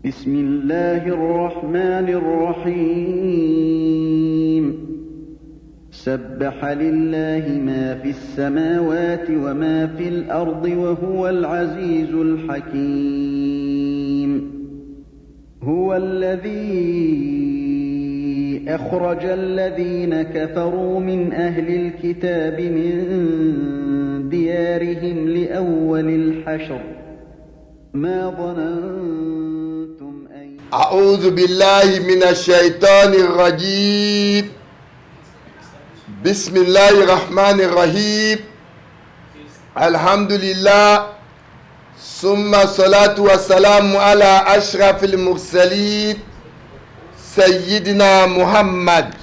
بسم الله الرحمن الرحيم سبح لله ما في السماوات وما في الأرض وهو العزيز الحكيم هو الذي أخرج الذين كفروا من أهل الكتاب من ديارهم لأول الحشر ما ظننتم أن أعوذ بالله من الشيطان الرجيم بسم الله الرحمن الرحيم الحمد لله ثم الصلاة والسلام على أشرف المرسلين سيدنا محمد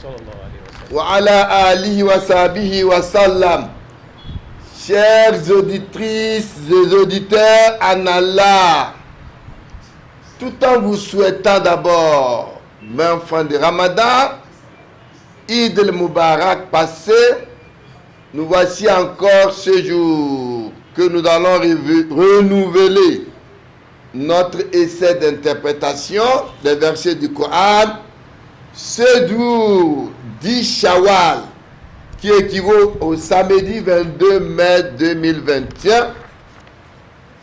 وعلى آله وصحبه وسلم. Chères auditrices et auditeurs en Allah, tout en vous souhaitant d'abord 20 fin de Ramadan, Eid al-Mubarak passé, nous voici encore ce jour que nous allons renouveler notre essai d'interprétation des versets du Coran, ce jour 10 Shawwal, qui équivaut au samedi 22 mai 2021,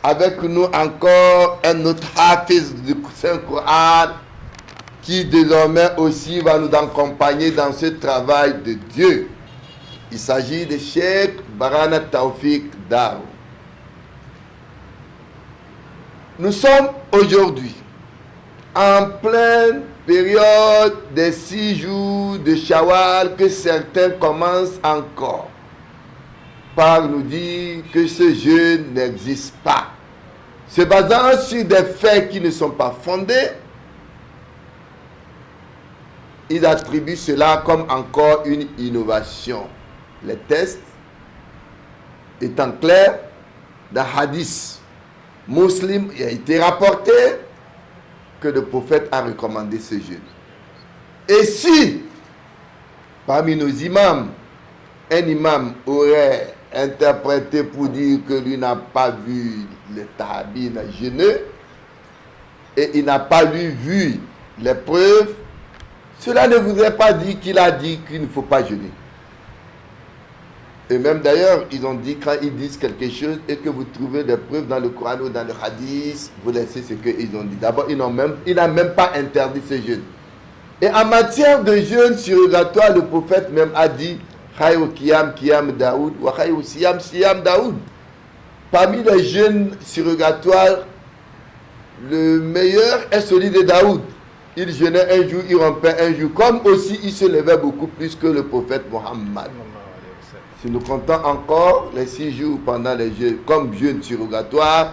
avec nous encore un autre hafiz du Saint-Coran qui désormais aussi va nous accompagner dans ce travail de Dieu. Il s'agit de Cheikh Barhana Tawfiq Darou. Nous sommes aujourd'hui en pleine période des 6 jours de Shawwal que certains commencent encore par nous dire que ce jeûne n'existe pas. Se basant sur des faits qui ne sont pas fondés, ils attribuent cela comme encore une innovation. Les tests étant clairs, dans Hadith Muslim, il a été rapporté que le prophète a recommandé ce jeûne. Et si, parmi nos imams, un imam aurait interprété pour dire que lui n'a pas vu le tahabin jeûner et il n'a pas vu les preuves, cela ne voudrait pas dire qu'il a dit qu'il ne faut pas jeûner. Et même d'ailleurs, ils ont dit, quand ils disent quelque chose et que vous trouvez des preuves dans le Coran ou dans le Hadith, vous laissez ce qu'ils ont dit. D'abord, il n'a même pas interdit ce jeûne. Et en matière de jeûne surrogatoire, le prophète même a dit Khayru Qiyam Qiyam Daoud wa Khayru Siyam Siyam Daoud. Parmi les jeûnes surrogatoires, le meilleur est celui de Daoud. Il jeûnait un jour, il rompait un jour, comme aussi il se levait beaucoup plus que le prophète Mohammed. Si nous comptons encore les 6 jours pendant les jeûnes comme jeûne surrogatoire,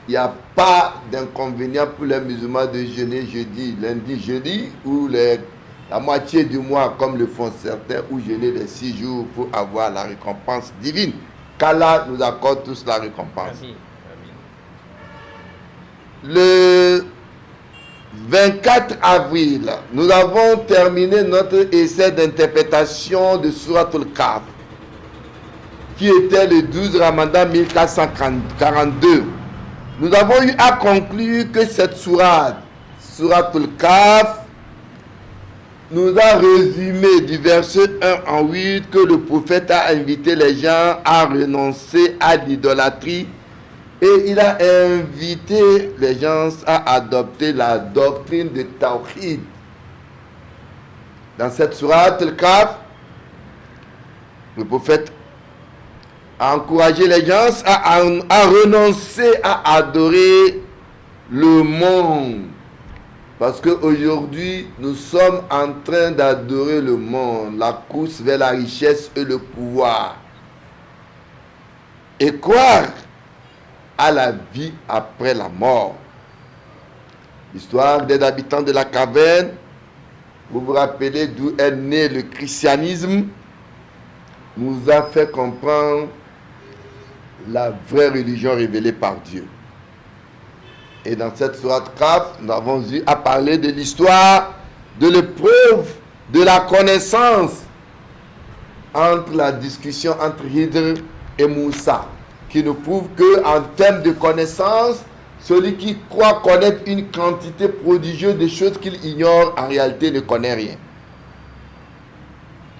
il n'y a pas d'inconvénient pour les musulmans de jeûner jeudi, lundi, jeudi ou la moitié du mois comme le font certains, ou jeûner les 6 jours pour avoir la récompense divine. Qu'Allah nous accorde tous la récompense. Amin. Le 24 avril, nous avons terminé notre essai d'interprétation de Surat al-Kahf, qui était le 12 Ramadan 1442. Nous avons eu à conclure que cette sourate al-Kahf, nous a résumé du verset 1 en 8 que le prophète a invité les gens à renoncer à l'idolâtrie et il a invité les gens à adopter la doctrine de Tawhid. Dans cette sourate al-Kahf, le prophète a encouragé les gens à renoncer à adorer le monde. Parce qu'aujourd'hui, nous sommes en train d'adorer le monde, la course vers la richesse et le pouvoir. Et croire à la vie après la mort. L'histoire des habitants de la caverne, vous vous rappelez d'où est né le christianisme, nous a fait comprendre la vraie religion révélée par Dieu. Et dans cette sourate Kahf, nous avons eu à parler de l'histoire de l'épreuve de la connaissance entre la discussion entre Hidr et Moussa, qui nous prouve qu'en termes de connaissance, Celui qui croit connaître une quantité prodigieuse de choses qu'il ignore, en réalité ne connaît rien.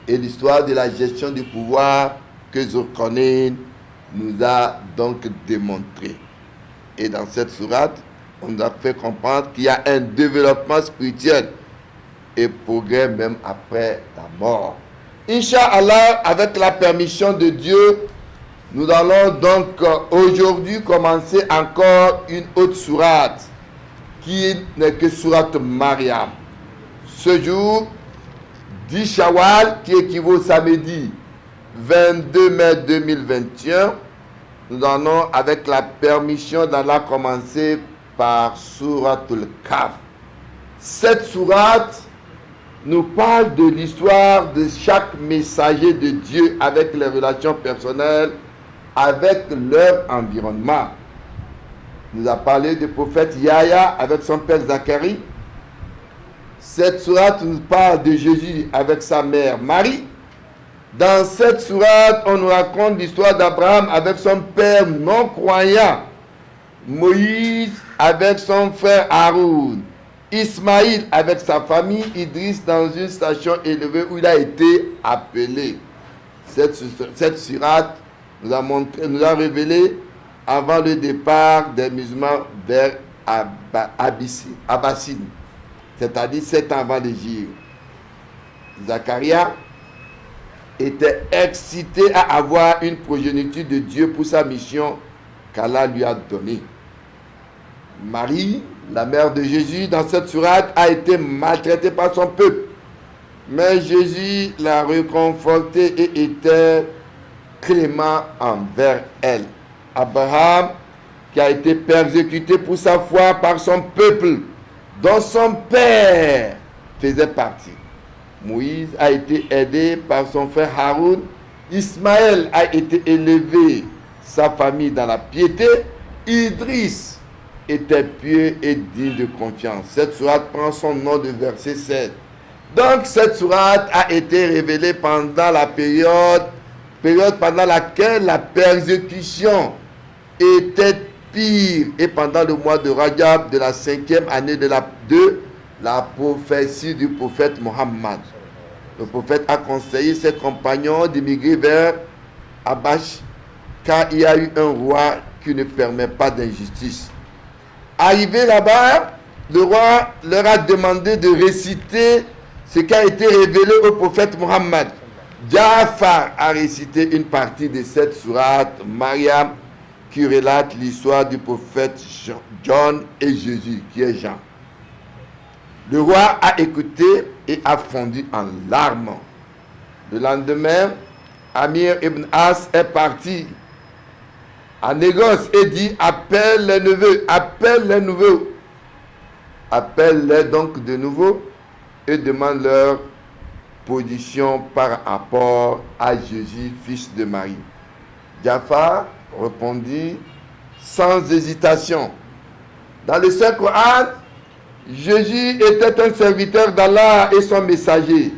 Et l'histoire de la gestion du pouvoir que Zulkarnain nous a donc démontré. Et dans cette sourate, on nous a fait comprendre qu'il y a un développement spirituel et progrès même après la mort. Inch'Allah, avec la permission de Dieu, nous allons donc aujourd'hui commencer encore une autre sourate qui n'est que sourate Mariam. Ce jour, 10 Shawwal, qui équivaut au samedi 22 mai 2021, nous allons, avec la permission d'Allah, commencer par Souratul Kahf. Cette sourate nous parle de l'histoire de chaque messager de Dieu avec les relations personnelles, avec leur environnement. Il nous a parlé du prophète Yahya avec son père Zacharie. Cette sourate nous parle de Jésus avec sa mère Marie. Dans cette sourate, on nous raconte l'histoire d'Abraham avec son père non-croyant, Moïse avec son frère Haroun, Ismaïl avec sa famille, Idriss dans une station élevée où il a été appelé. Cette sourate nous a révélé avant le départ des musulmans vers Abyssine, c'est-à-dire 7 ans avant l'Hégire. Zacharia était excité à avoir une progéniture de Dieu pour sa mission qu'Allah lui a donnée. Marie, la mère de Jésus, dans cette sourate, a été maltraitée par son peuple. Mais Jésus l'a réconfortée et était clément envers elle. Abraham, qui a été persécuté pour sa foi par son peuple, dont son père faisait partie. Moïse a été aidé par son frère Haroun. Ismaël a été élevé, sa famille dans la piété. Idriss était pieux et digne de confiance. Cette sourate prend son nom de verset 7. Donc cette sourate a été révélée pendant la période pendant laquelle la persécution était pire, et pendant le mois de Rajab de la 5e année de la prophétie du prophète Mohammed. Le prophète a conseillé ses compagnons d'émigrer vers Abash, car il y a eu un roi qui ne permet pas d'injustice. Arrivé là-bas, le roi leur a demandé de réciter ce qui a été révélé au prophète Mohammed. Ja'far a récité une partie de cette sourate Mariam qui relate l'histoire du prophète John et Jésus, qui est Jean. Le roi a écouté et a fondu en larmes. Le lendemain, Amir ibn As est parti à négoce et dit: appelle les neveux, appelle-les donc de nouveau et demande leur position par rapport à Jésus, fils de Marie. Ja'far répondit sans hésitation: dans le Saint-Coran, Jésus était un serviteur d'Allah et son messager.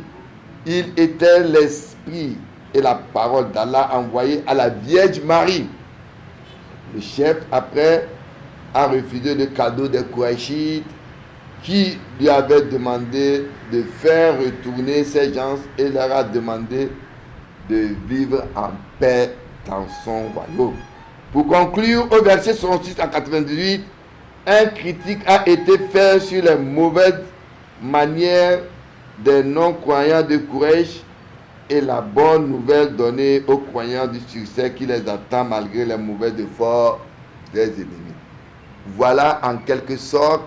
Il était l'esprit et la parole d'Allah envoyé à la Vierge Marie. Le chef, après, a refusé le cadeau des Qurayshites qui lui avaient demandé de faire retourner ces gens et leur a demandé de vivre en paix dans son royaume. Pour conclure, au verset 66 à 98, un critique a été fait sur les mauvaises manières des non-croyants de Quraysh et la bonne nouvelle donnée aux croyants du succès qui les attend malgré les mauvais efforts des ennemis. Voilà en quelque sorte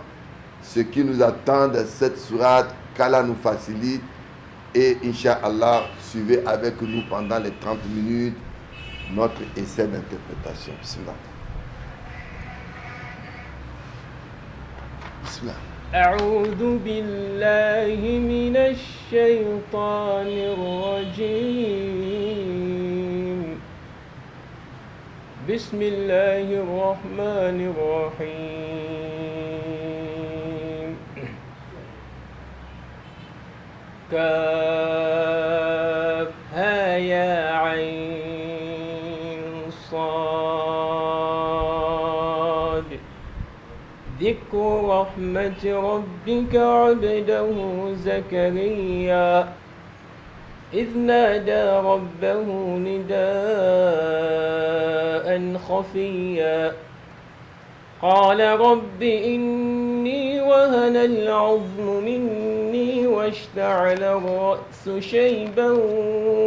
ce qui nous attend de cette sourate, qu'Allah nous facilite, et Inch'Allah, suivez avec nous pendant les 30 minutes notre essai d'interprétation. Bismillah. Bismillah. أعوذ بالله من الشيطان الرجيم بسم الله الرحمن الرحيم كافها يا عين صاد واذكر رحمة ربك عبده زكريا إذ نادى ربه نداء خفيا قال رب إني وهن العظم مني واشتعل الرأس شيبا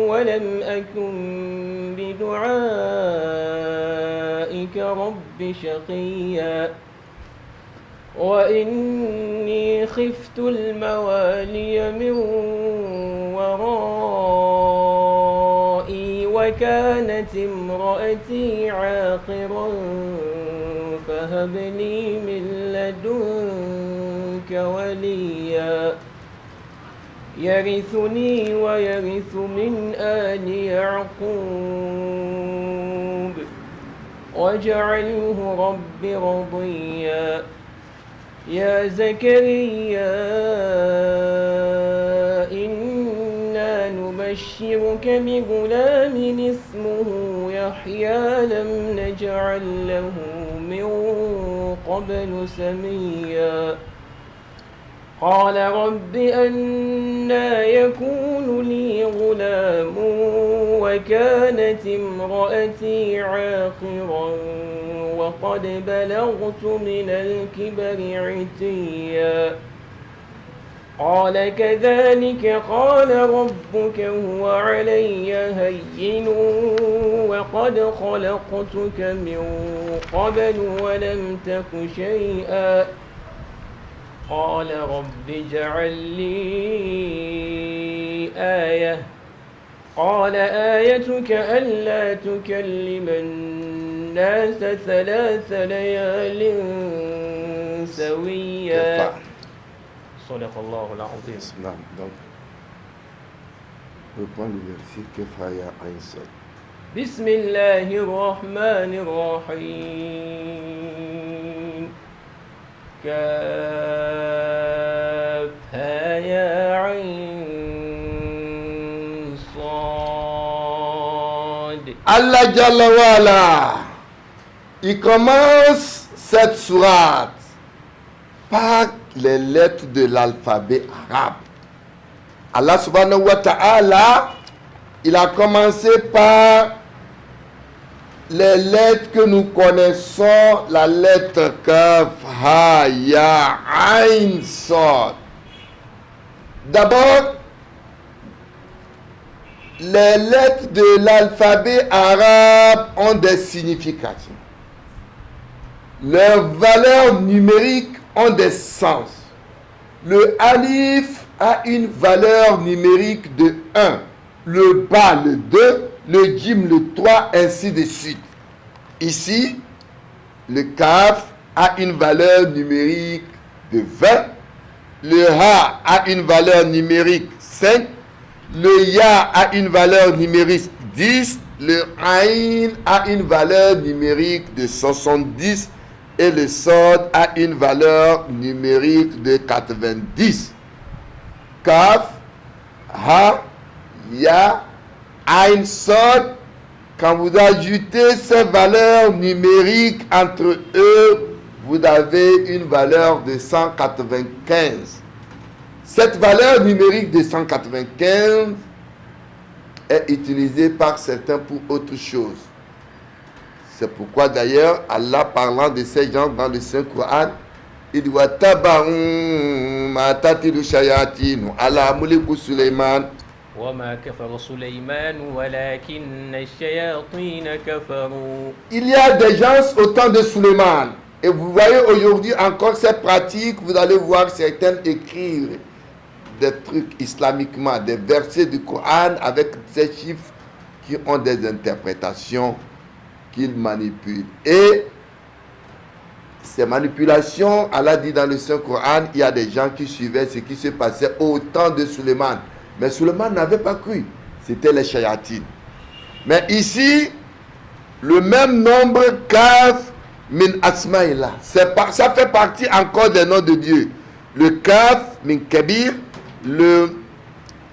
ولم أكن بدعائك رب شقيا وإني خفت الموالي من ورائي وكانت امرأتي عاقرا فهب لي من لدنك وليا يرثني ويرث من آل يعقوب واجعله رب رضيا يا زكريا إنا نبشرك بغلام اسمه يحيى لم نجعل له من قبل سميا قال رب أنى يكون لي غلام وكانت امرأتي عاقرا وقد بلغت من الكبر عتيا قال كذلك قال ربك هو علي هين وقد خلقتك من قبل ولم تك شيئا قال رب اجعل لي آية قال آيتك ألا تكلم الناس 3 ليال سويا صدق الله العظيم. Donc, reprends le verset que Faya Ain Sod. بسم الله الرحمن الرحيم كافها يا عين صاد. Allah Jalla wa'ala, il commence cette sourate par les lettres de l'alphabet arabe. Allah subhanahu wa ta'ala, il a commencé par les lettres que nous connaissons, la lettre Kaf, Ha, Ya, Ain, Sod. D'abord, les lettres de l'alphabet arabe ont des significations. Leurs valeurs numériques ont des sens. Le alif a une valeur numérique de 1, le ba le 2, le jim le 3, ainsi de suite. Ici, le kaf a une valeur numérique de 20, le ha a une valeur numérique 5, le ya a une valeur numérique 10, le aïn a une valeur numérique de 70 et le sod a une valeur numérique de 90. Kaf, ha, ya, aïn, sod, quand vous ajoutez ces valeurs numériques entre eux, vous avez une valeur de 195. Cette valeur numérique de 195 est utilisée par certains pour autre chose. C'est pourquoi d'ailleurs, Allah parlant de ces gens dans le Saint-Coran, il dit وَتَبَعُوا مَا تَتْلُو الشَّيَاطِينُ عَلَى مُلْكِ سُلَيْمَانَ وما كفر سليمان ولكن الشياطين كفروا. Il y a des gens au temps de Suleiman. Et vous voyez aujourd'hui encore cette pratique, vous allez voir certains écrire des trucs islamiquement, des versets du Coran avec ces chiffres qui ont des interprétations qu'ils manipulent. Et ces manipulations, Allah dit dans le Saint-Coran, il y a des gens qui suivaient ce qui se passait au temps de Suleiman. Mais Suleiman n'avait pas cru. C'était les shayatines. Mais ici, le même nombre kaf min asmaïla. Ça fait partie encore des noms de Dieu. Le kaf min kabir, le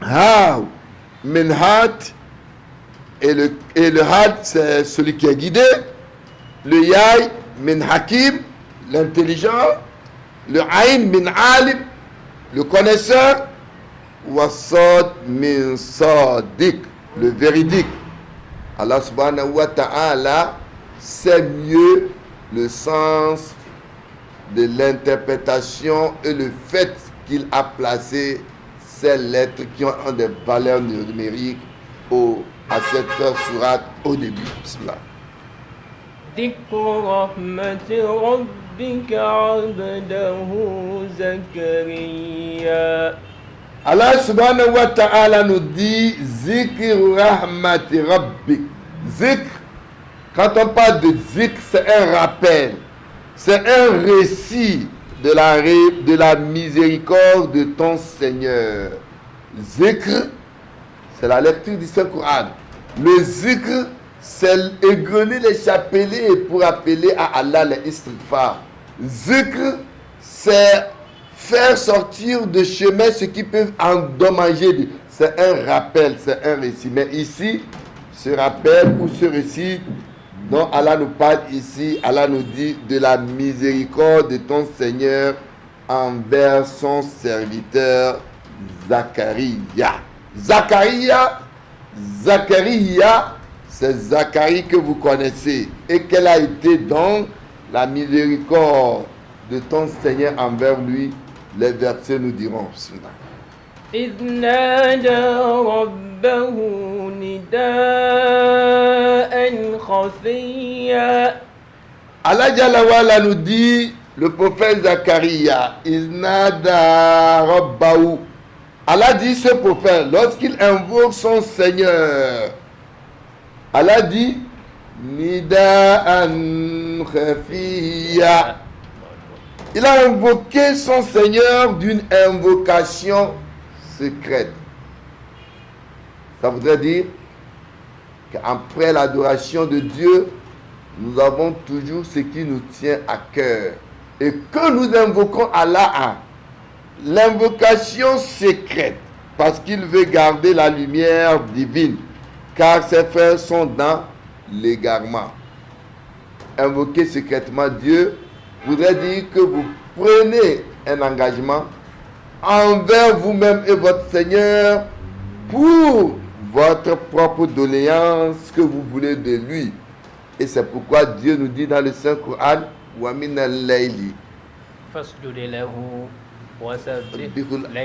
ha min hat, et le had c'est celui qui est guidé. Le yai min hakim, l'intelligent. Le Aïn min alim, le connaisseur. Wasad min sadiq, le véridique. Allah subhanahu wa ta'ala sait mieux le sens de l'interprétation et le fait qu'il a placé ces lettres qui ont des valeurs numériques à cette sourate au début. Bismillah. ذكر رحمة ربك عبده زكريا. Allah subhanahu wa ta'ala nous dit Zikr rahmati rabbik. Zikr, quand on parle de zikr, c'est un rappel, c'est un récit de la miséricorde de ton Seigneur. Zikr, c'est la lecture du Saint-Coran. Le zikr, c'est égrener les chapelets pour appeler à Allah les istighfar. Zikr, c'est faire sortir de chemin ce qui peut endommager. C'est un rappel, c'est un récit. Mais ici, ce rappel ou ce récit dont Allah nous parle ici, Allah nous dit de la miséricorde de ton Seigneur envers son serviteur Zacharia. Zacharia, c'est Zacharie que vous connaissez. Et quelle a été donc la miséricorde de ton Seigneur envers lui? Les versets nous diront cela. إذ نادى ربه نداء خفيا. Allah Jalla wa'ala nous dit, le prophète Zacharia, Iznada Rabbahu. Allah dit ce prophète, lorsqu'il invoque son Seigneur, Allah dit, Nida'an khafiya. Il a invoqué son Seigneur d'une invocation secrète. Ça voudrait dire qu'après l'adoration de Dieu, nous avons toujours ce qui nous tient à cœur. Et que nous invoquons Allah à l'invocation secrète, parce qu'il veut garder la lumière divine, car ses frères sont dans l'égarement. Invoquer secrètement Dieu voudrait dire que vous prenez un engagement envers vous-même et votre Seigneur pour votre propre doléance que vous voulez de lui. Et c'est pourquoi Dieu nous dit dans le Saint-Coran,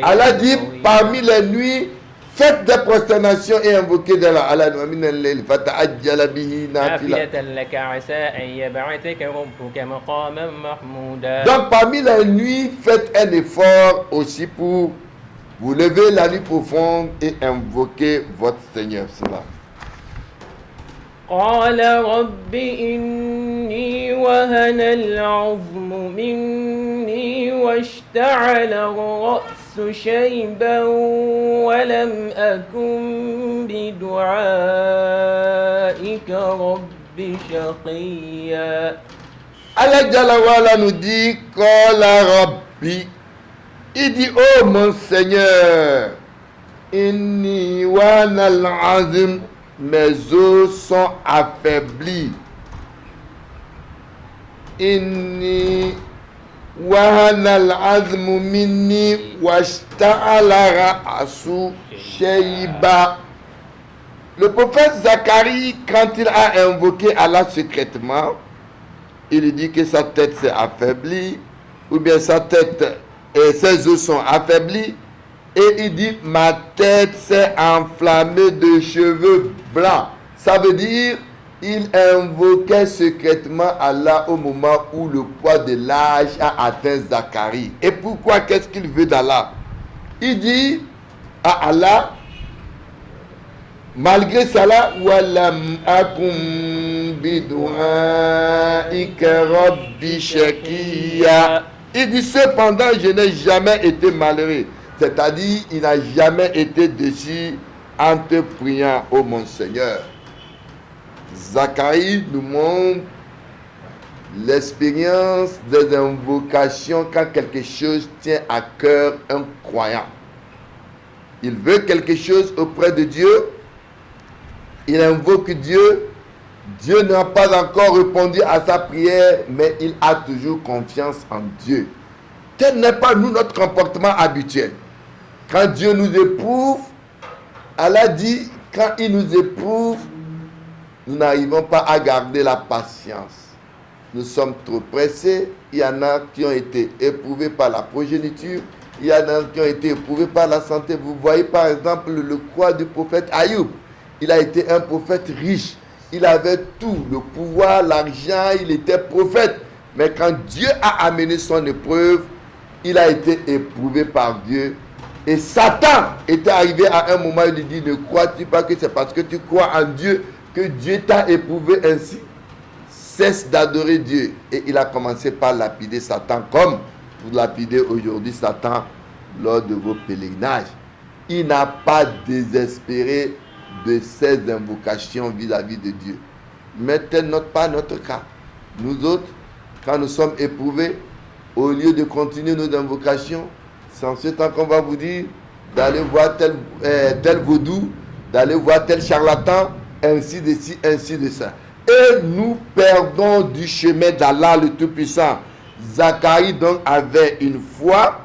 Allah dit parmi les nuits, faites des prosternations et invoquez de la Allah. Donc parmi les nuits, faites un effort aussi pour vous lever la nuit profonde et invoquer votre Seigneur. Cela. قال رب إني وهن العظم مني واشتعل الرأس شيبا ولم أكن بدعائك رب شقيا. Allah Jalla wa'ala nous dit Qala Rabbi. Il dit oh mon Seigneur, inni wahana al-azm, mes os sont affaiblis. Inni wahana al-azmu minni washta'ala ra'su shayba. Le prophète Zacharie, quand il a invoqué Allah secrètement, il dit que sa tête s'est affaiblie, ou bien sa tête et ses os sont affaiblis. Et il dit, ma tête s'est enflammée de cheveux blancs. Ça veut dire, il invoquait secrètement Allah au moment où le poids de l'âge a atteint Zacharie. Et pourquoi? Qu'est-ce qu'il veut d'Allah? Il dit à Allah, malgré cela, walam akum bidu'aika rabbi shaqiya. Il dit, cependant, je n'ai jamais été malheureux. C'est-à-dire, il n'a jamais été déçu en te priant, ô mon Seigneur. Zacharie nous montre l'expérience des invocations quand quelque chose tient à cœur un croyant. Il veut quelque chose auprès de Dieu. Il invoque Dieu. Dieu n'a pas encore répondu à sa prière, mais il a toujours confiance en Dieu. Tel n'est pas nous notre comportement habituel. Quand Dieu nous éprouve, Allah dit, quand il nous éprouve, nous n'arrivons pas à garder la patience. Nous sommes trop pressés. Il y en a qui ont été éprouvés par la progéniture. Il y en a qui ont été éprouvés par la santé. Vous voyez par exemple le croix du prophète Ayoub. Il a été un prophète riche. Il avait tout, le pouvoir, l'argent, il était prophète. Mais quand Dieu a amené son épreuve, il a été éprouvé par Dieu. Et Satan était arrivé à un moment où il dit, ne crois-tu pas que c'est parce que tu crois en Dieu que Dieu t'a éprouvé ainsi? Cesse d'adorer Dieu. Et il a commencé par lapider Satan comme vous lapidez aujourd'hui Satan lors de vos pèlerinages. Il n'a pas désespéré de ses invocations vis-à-vis de Dieu. Mais tel n'est pas notre cas. Nous autres, quand nous sommes éprouvés, au lieu de continuer nos invocations, c'est en ce temps qu'on va vous dire d'aller voir tel vaudou, d'aller voir tel charlatan, ainsi de ci, ainsi de ça. Et nous perdons du chemin d'Allah le Tout-Puissant. Zacharie donc avait une foi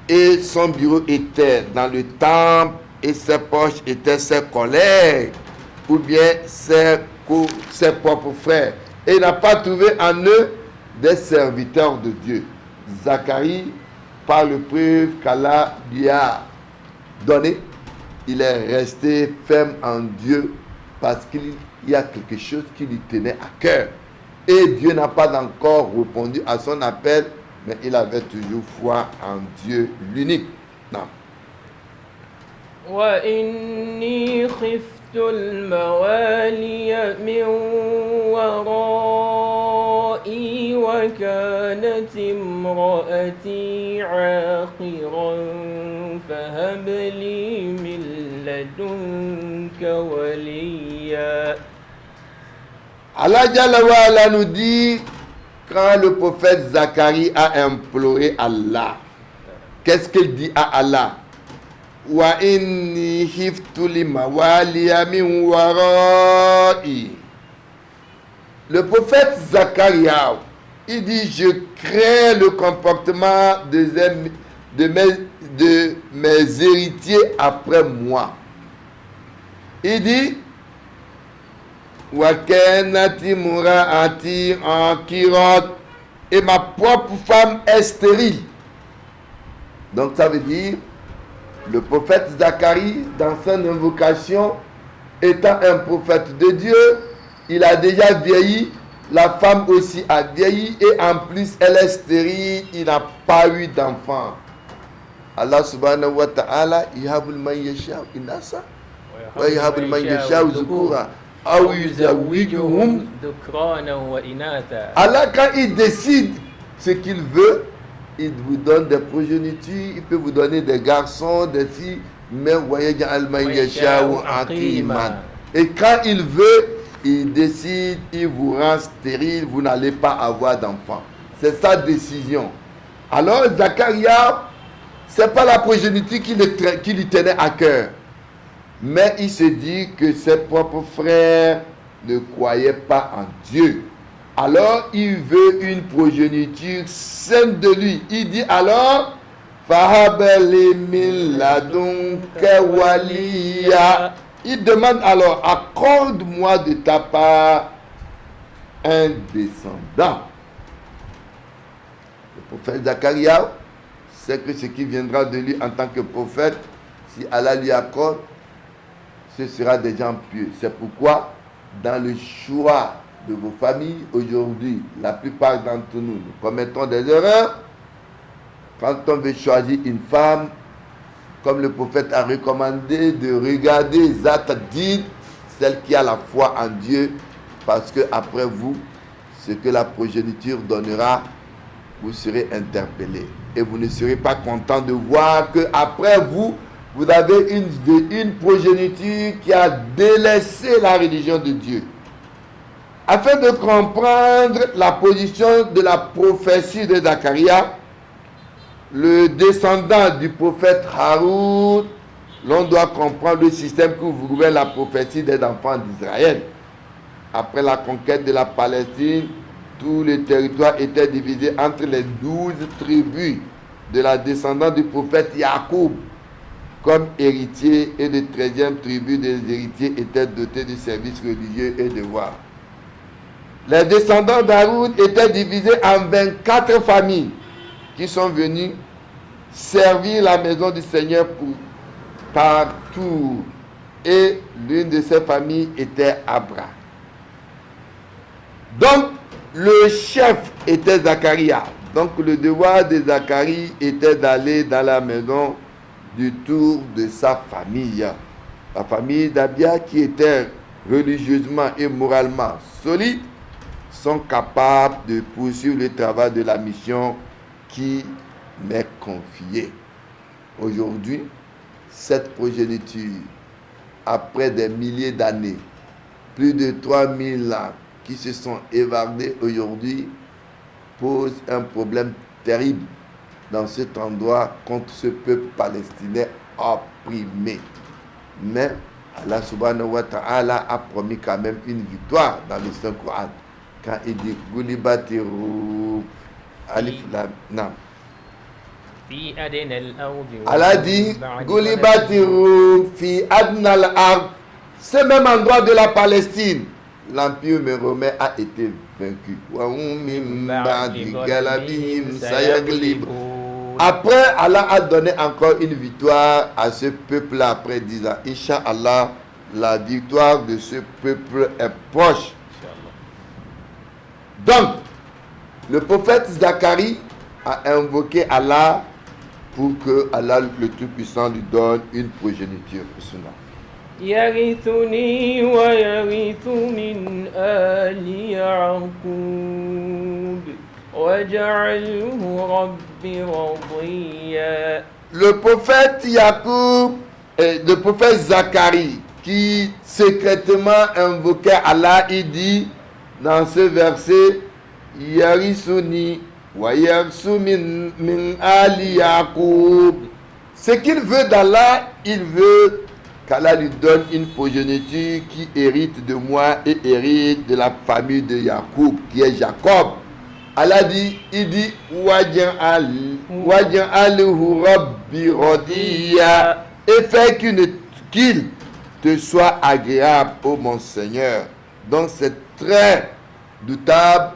et son bureau était dans le temple et ses poches étaient ses collègues ou bien ses propres frères. Et il n'a pas trouvé en eux des serviteurs de Dieu. Zacharie, par le preuve qu'Allah lui a donné, il est resté ferme en Dieu parce qu'il y a quelque chose qui lui tenait à cœur. Et Dieu n'a pas encore répondu à son appel, mais il avait toujours foi en Dieu l'unique. Non. وإني خفت الموالي من ورائي وكانت امرأتي عاقرا فهب لي من لدنك وليا. Allah Jalla wa Ala nous dit, quand le prophète Zacharie a imploré Allah, qu'est-ce qu'il dit à Allah? Wa inni khiftu li mawaliya min wara'i. Le prophète Zacharie, il dit, je crains le comportement de mes héritiers après moi. Il dit, Wakenati muraati ankirat, et ma propre femme est stérile. Donc ça veut dire, le prophète Zacharie, dans son invocation, étant un prophète de Dieu, il a déjà vieilli, la femme aussi a vieilli, et en plus elle est stérile, il n'a pas eu d'enfant. Allah subhanahu wa ta'ala, yahabul man yasha inasa, wa yahabul man yasha zukura. Allah, quand il décide ce qu'il veut, il vous donne des progénitures, il peut vous donner des garçons, des filles, mais voyez, et quand il veut, il décide, il vous rend stérile, vous n'allez pas avoir d'enfant. C'est sa décision. Alors, Zacharia, ce n'est pas la progéniture qui lui tenait à cœur. Mais il se dit que ses propres frères ne croyaient pas en Dieu. Alors il veut une progéniture sainte de lui. Il dit alors, il demande alors, accorde-moi de ta part un descendant. Le prophète Zacharia sait que ce qui viendra de lui en tant que prophète, si Allah lui accorde, ce sera des gens pieux. C'est pourquoi, dans le choix de vos familles, aujourd'hui, la plupart d'entre nous commettons des erreurs. Quand on veut choisir une femme, comme le prophète a recommandé, de regarder Zatadid, celle qui a la foi en Dieu, parce que après vous, ce que la progéniture donnera, vous serez interpellé. Et vous ne serez pas content de voir que après vous, vous avez une progéniture qui a délaissé la religion de Dieu. Afin de comprendre la position de la prophétie de Zacharia, le descendant du prophète Haroun, l'on doit comprendre le système qui vous gouverne la prophétie des enfants d'Israël. Après la conquête de la Palestine, Tout le territoire était divisé entre les 12 tribus de la descendance du prophète Yacoub comme héritier, et le 13e tribu des héritiers était doté de services religieux et devoirs. Les descendants d'Haroun étaient divisés en 24 familles qui sont venues servir la maison du Seigneur par tour. Et l'une de ces familles était Abra. Donc, le chef était Zacharie. Donc, le devoir de Zacharie était d'aller dans la maison du tour de sa famille. La famille d'Abia, qui était religieusement et moralement solide, sont capables de poursuivre le travail de la mission qui m'est confiée. Aujourd'hui, cette progéniture, après des milliers d'années, plus de 3000 ans qui se sont évadés aujourd'hui, pose un problème terrible dans cet endroit contre ce peuple palestinien opprimé. Mais Allah subhanahu wa ta'ala a promis quand même une victoire dans le Saint-Coran. Quand il dit Goulibatiru Alif Lam Nam. Allah dit Goulibatiru fi adnal ard. Ce même endroit de la Palestine, l'empire romain a été vaincu. Après, Allah a donné encore une victoire à ce peuple-là après 10 ans. Inch'Allah, la victoire de ce peuple est proche. Donc, le prophète Zacharie a invoqué Allah pour que Allah, le Tout-Puissant, lui donne une progéniture. يرثني ويرث من آل يعقوب واجعله رب رضيا. Le prophète Yacoub et le prophète Zacharie qui secrètement invoquait Allah, il dit dans ce verset Yarithuni wa yarsu min ali Yacoub. Ce qu'il veut d'Allah, il veut qu'Allah lui donne une progéniture qui hérite de moi et hérite de la famille de Yacoub, qui est Jacob. Allah dit, il dit, Waj'alhu Rabbi radiya, et fait qu'il te soit agréable, ô mon Seigneur. Donc c'est très doutable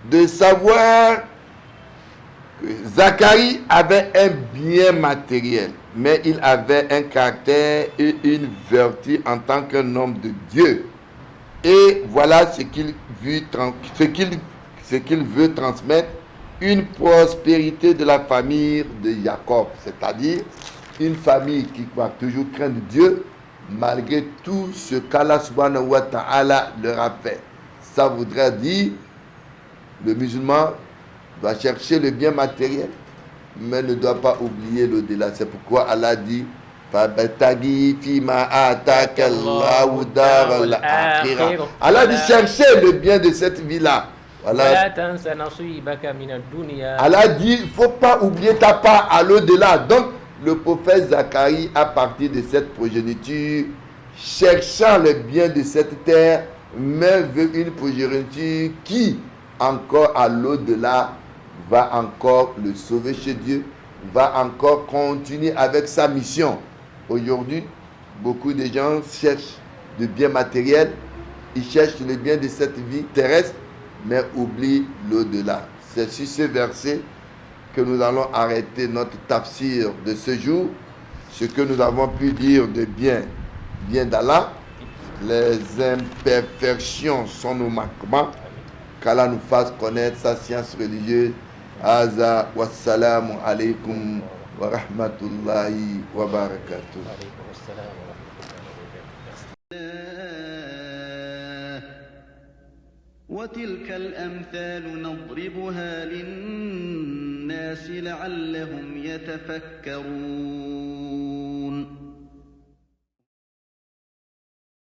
de savoir que Zacharie avait un bien matériel, mais il avait un caractère et une vertu en tant qu'un homme de Dieu. Et voilà ce qu'il veut transmettre, une prospérité de la famille de Jacob, c'est-à-dire une famille qui va toujours craindre Dieu malgré tout ce qu'Allah subhanahu wa ta'ala leur a fait. Ça voudrait dire le musulman doit chercher le bien matériel, mais ne doit pas oublier l'au-delà. C'est pourquoi Allah dit Allah dit cherchez le bien de cette vie-là. Allah dit il ne faut pas oublier ta part à l'au-delà. Donc le prophète Zacharie, à partir de cette progéniture, cherchant le bien de cette terre, mais veut une progéniture qui, encore à l'au-delà, va encore le sauver chez Dieu, va encore continuer avec sa mission. Aujourd'hui, beaucoup de gens cherchent le bien matériel, ils cherchent le bien de cette vie terrestre, mais oublient l'au-delà. C'est sur ce verset que nous allons arrêter notre tafsir de ce jour. Ce que nous avons pu dire de bien d'Allah. Les imperfections sont nos manquements. Qu'Allah nous fasse connaître sa science religieuse. Aza wassalamu alaikum wa rahmatullahi wa barakatuh. وتلك الأمثال نضربها للناس لعلهم يتفكرون